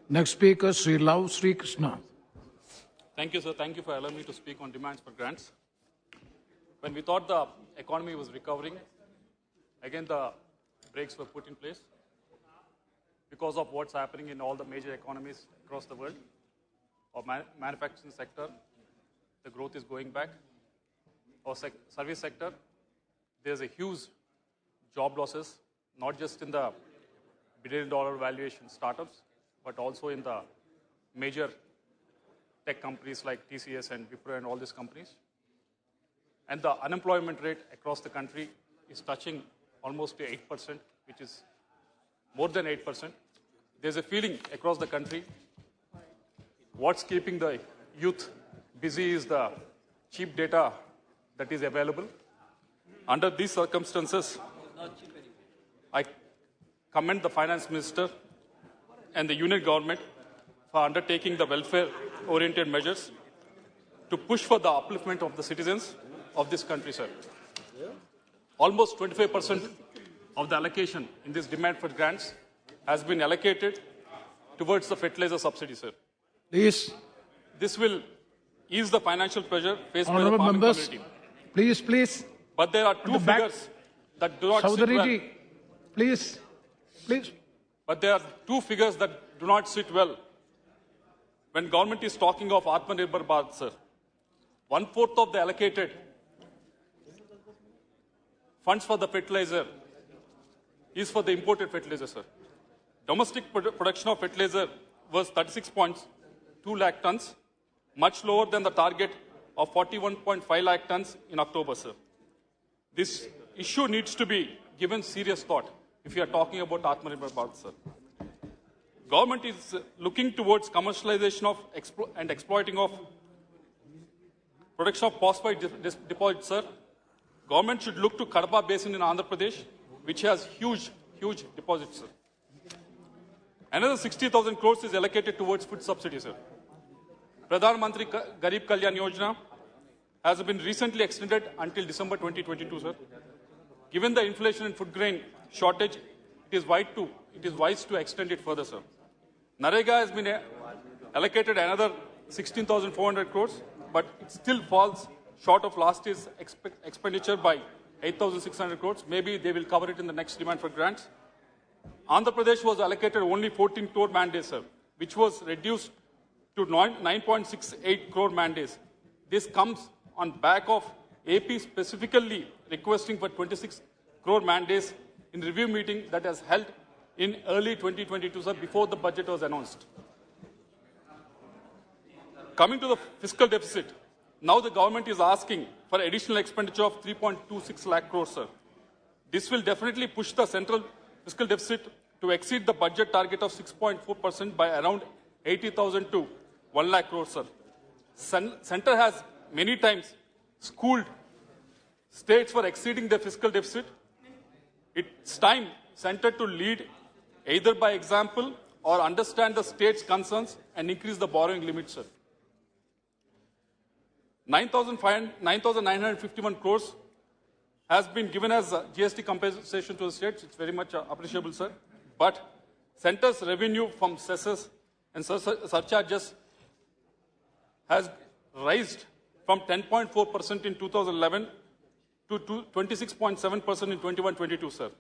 Next speaker, Sri Lavu Sri Krishna. Thank you, sir. Thank you for allowing me to speak on demands for grants. When we thought the economy was recovering, again the brakes were put in place because of what's happening in all the major economies across the world. Our manufacturing sector, the growth is going back. Our service sector, there's a huge job losses, not just in the billion-dollar valuation startups, but also in the major tech companies like TCS and Wipro and all these companies. And the unemployment rate across the country is touching almost to 8%, which is more than 8%. There's a feeling across the country, what's keeping the youth busy is the cheap data that is available. Under these circumstances, I commend the finance minister and the union government for undertaking the welfare-oriented measures to push for the upliftment of the citizens of this country, sir. Almost 25% of the allocation in this demand for grants has been allocated towards the fertilizer subsidy, sir. Please. This will ease the financial pressure faced by the Honourable farming members, community. please. But there are two figures that do not sit well. Please. But there are two figures that do not sit well when government is talking of Atmanirbhar Bharat, sir. 1/4 of the allocated funds for the fertilizer is for the imported fertilizer, sir. Domestic production of fertilizer was 36.2 lakh tons, much lower than the target of 41.5 lakh tons in October, sir. This issue needs to be given serious thought if you are talking about Atmanirbhar Bharat, sir. Government is looking towards commercialization of and exploiting of production of phosphate deposits, sir. Government should look to Kadapa Basin in Andhra Pradesh, which has huge deposits, sir. Another 60,000 crores is allocated towards food subsidies, sir. Pradhan Mantri Garib Kalyan Yojana has been recently extended until December 2022, sir. Given the inflation and food grain shortage, it is wise to extend it further, sir. Narendra has been allocated another 16,400 crores, but it still falls short of last year's expenditure by 8,600 crores. Maybe they will cover it in the next demand for grants. Andhra Pradesh was allocated only 14 crore mandates, sir, which was reduced to 9.68 crore mandates. This comes on back of AP specifically requesting for 26 crore mandates in review meeting that has held in early 2022, sir, before the budget was announced. Coming to the fiscal deficit, now the government is asking for additional expenditure of 3.26 lakh crores, sir. This will definitely push the central fiscal deficit to exceed the budget target of 6.4% by around 80,000 to 1 lakh crores, sir. Center has many times schooled states for exceeding their fiscal deficit. It's time center to lead either by example or understand the state's concerns and increase the borrowing limit, sir. 9,951 crores has been given as GST compensation to the states. It's very much appreciable, sir. But center's revenue from cesses and surcharges has raised from 10.4% in 2011 to 26.7% in 21-22, sir.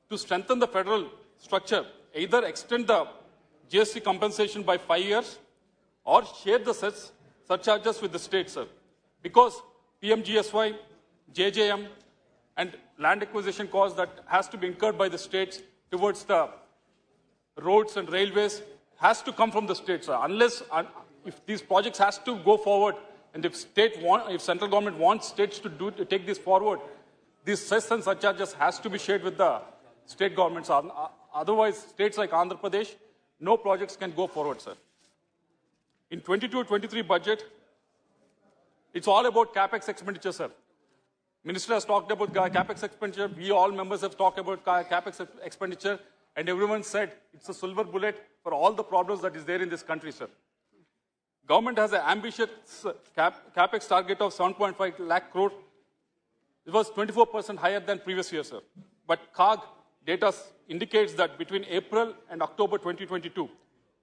To strengthen the federal structure, either extend the GST compensation by 5 years or share the surcharges with the states, sir. Because PMGSY, JJM, and land acquisition costs that has to be incurred by the states towards the roads and railways has to come from the states, sir. Unless, if these projects has to go forward, and if central government wants states to take this forward, these cess and surcharges has to be shared with the state governments. Otherwise, states like Andhra Pradesh, no projects can go forward, sir. In 22-23 budget, it's all about capex expenditure, sir. Minister has talked about capex expenditure. We all members have talked about capex expenditure, and everyone said it's a silver bullet for all the problems that is there in this country, sir. Government has an ambitious capex target of 7.5 lakh crore. It was 24% higher than previous year, sir. But CAG data indicates that between April and October 2022,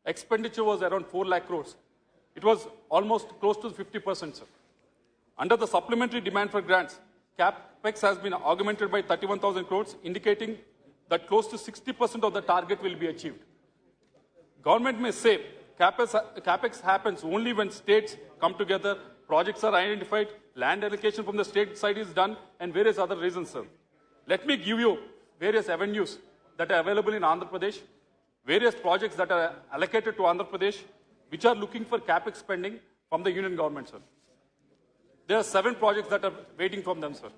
expenditure was around 4 lakh crores. It was almost close to 50%, sir. Under the supplementary demand for grants, CapEx has been augmented by 31,000 crores, indicating that close to 60% of the target will be achieved. Government may say CapEx happens only when states come together, projects are identified, land allocation from the state side is done, and various other reasons, sir. Let me give you various avenues that are available in Andhra Pradesh, various projects that are allocated to Andhra Pradesh, which are looking for CapEx spending from the union government, sir. There are 7 projects that are waiting from them, sir.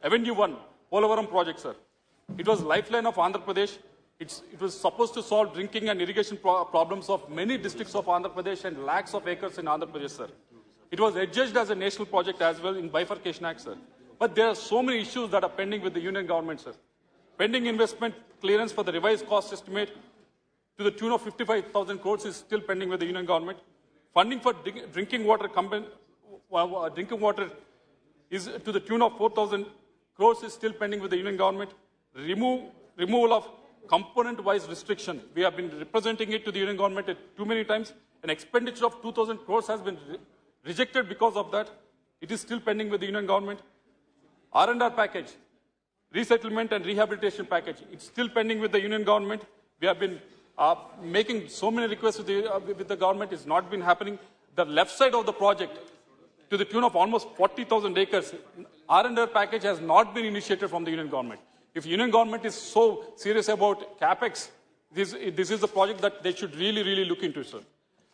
Avenue 1, Polavaram project, sir. It was lifeline of Andhra Pradesh. It was supposed to solve drinking and irrigation problems of many districts of Andhra Pradesh and lakhs of acres in Andhra Pradesh, sir. It was adjudged as a national project as well in Bifurcation Act, sir. But there are so many issues that are pending with the union government, sir. Pending investment clearance for the revised cost estimate to the tune of 55,000 crores is still pending with the union government. Funding for drinking water is to the tune of 4,000 crores is still pending with the union government. Removal of component-wise restriction. We have been representing it to the union government too many times. An expenditure of 2,000 crores has been rejected because of that. It is still pending with the union government. R&R package, resettlement and rehabilitation package. It's still pending with the union government. We have been making so many requests with the government. It's not been happening. The left side of the project, to the tune of almost 40,000 acres, R&R package has not been initiated from the union government. If union government is so serious about CapEx, this is the project that they should really look into, sir.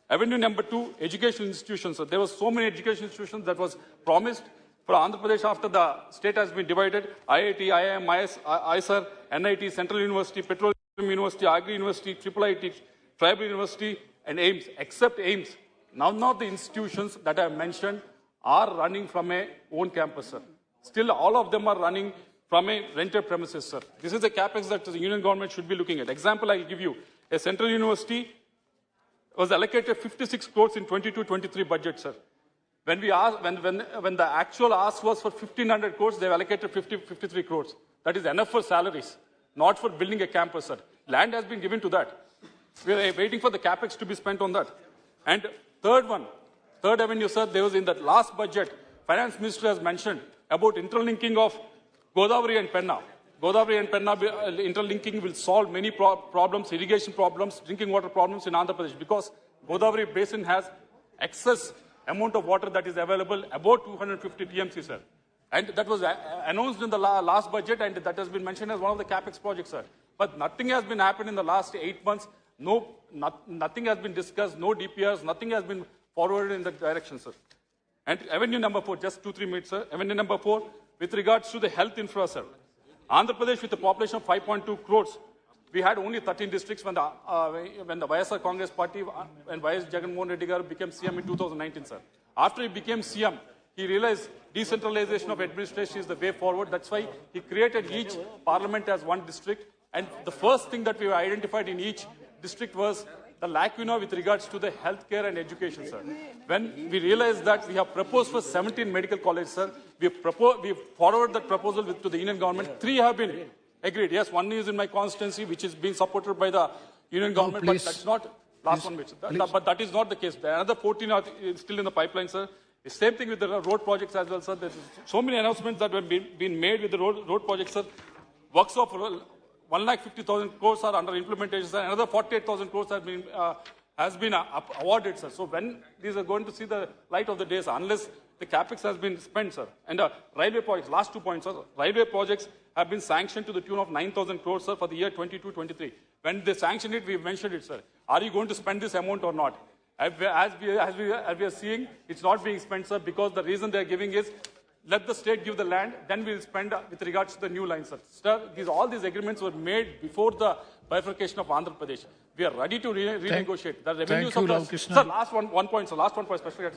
Avenue number 2, education institutions, sir. There were so many education institutions that was promised for Andhra Pradesh after the state has been divided. IIT, IIM, ISR, NIT, Central University, Petroleum University, Agri University, IIIT, Tribal University, and AIMS. Except AIMS, none of the institutions that I have mentioned are running from a own campus, sir. Still, all of them are running from a rented premises, sir. This is the capex that the union government should be looking at. Example I will give you. A central university was allocated 56 crores in 22-23 budget, sir. When the actual ask was for 1,500 crores, they allocated 53 crores. That is enough for salaries, not for building a campus, sir. Land has been given to that. We are waiting for the capex to be spent on that. And third avenue, sir, there was in that last budget, finance minister has mentioned about interlinking of Godavari and Penna. Godavari and Penna interlinking will solve many problems, irrigation problems, drinking water problems in Andhra Pradesh, because Godavari basin has excess amount of water that is available, about 250 TMC, sir. And that was announced in the last budget, and that has been mentioned as one of the capex projects, sir. But nothing has been happened in the last 8 months. Nothing has been discussed, no DPRs, nothing has been forwarded in that direction, sir. And avenue number 4, just 2-3 minutes, sir. Avenue number 4, with regards to the health infra, sir. Andhra Pradesh, with a population of 5.2 crores, we had only 13 districts when the YSR Congress Party and YS Jagan Reddy Garu became CM in 2019, sir. After he became CM, he realized decentralization of administration is the way forward. That's why he created each parliament as one district. And the first thing that we identified in each district was the lacuna with regards to the healthcare and education, sir. When we realized that we have proposed for 17 medical colleges, sir, we forwarded that proposal to the union government. 3 have been agreed. Yes, 1 is in my constituency, which is being supported by the union government, but that's not last one, but that is not the case. Another 14 are still in the pipeline, sir. The same thing with the road projects as well, sir. There's so many announcements that have been made with the road projects, sir. Works of 1,50,000 crores are under implementation, sir. Another 48,000 crores has been awarded, sir. So when these are going to see the light of the day, sir, unless the capex has been spent, sir. And railway projects, last 2 points, sir. Railway projects have been sanctioned to the tune of 9,000 crores, sir, for the year 22-23. When they sanctioned it, we mentioned it, sir. Are you going to spend this amount or not? As we are seeing, it's not being spent, sir, because the reason they are giving is, let the state give the land, then we'll spend with regards to the new line, sir. Sir, all these agreements were made before the bifurcation of Andhra Pradesh. We are ready to renegotiate. The revenues of the... Sir, last one point, sir. Last one point, special.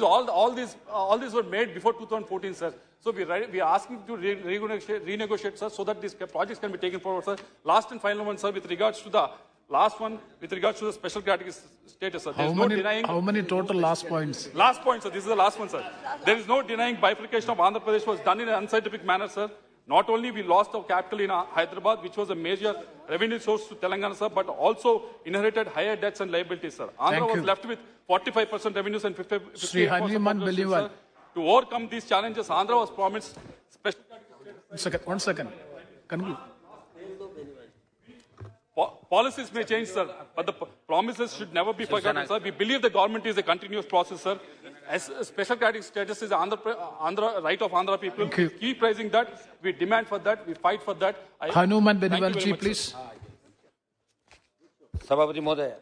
All these were made before 2014, sir. So we are asking to renegotiate, sir, so that these projects can be taken forward, sir. Last and final one, sir, with regards to the last one, with regards to the special category status, sir. How many total last points? Last point, sir. This is the last one, sir. There is no denying bifurcation of Andhra Pradesh was done in an unscientific manner, sir. Not only we lost our capital in Hyderabad, which was a major revenue source to Telangana, sir, but also inherited higher debts and liabilities, sir. Andhra Thank was you. left with 45% revenues and 58% Sri Hanuman population, Belival. sir. To overcome these challenges, Andhra was promised special One second. Conclude. policies may change, sir, but the promises should never be forgotten, sir. We believe the government is a continuous process, sir. As a special category status is Andhra right of Andhra people. Thank you. Keep raising that. We demand for that. We fight for that. Hanuman Thank you very Benivalji, much, sir. please. सभापति महोदय